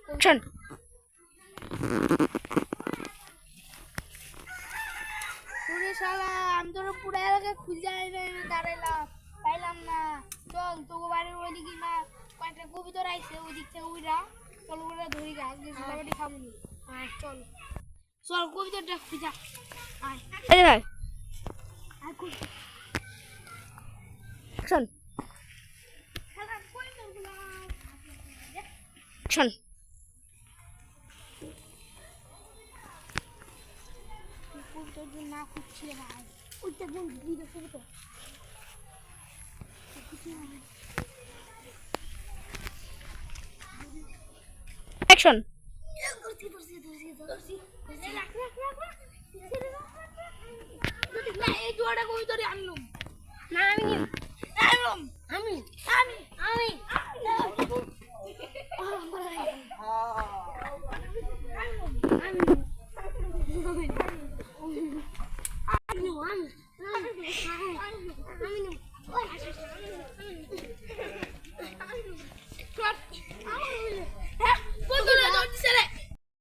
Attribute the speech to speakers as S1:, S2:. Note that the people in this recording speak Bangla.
S1: Action.
S2: পুরে শালা আমি তোর পুরো এলাকা খুঁজে দাঁড়াইলাম পাইলাম না। চল তোকে বাড়ির ওই দিকে না কয়েকটা কবিতর আইছে ওই দিক থেকে উইরা চল ওরা ধরি গাছ বাড়ি খাবো নি। চল চল কবিতরটা খুঁজা আয়
S1: এই ভাই
S2: আয় খুঁজ
S1: Action.
S2: শালা কবিতরগুলো
S1: Action.
S2: কবিতরগুলো না খুঁজছি ভাই ওইটা কোন ভিডিও কবিতর
S1: Action.
S2: এই জোড়া কবিতরে আনলুম
S1: না আমি
S2: আনলুম
S1: আমি
S2: আমি আমি
S1: আমি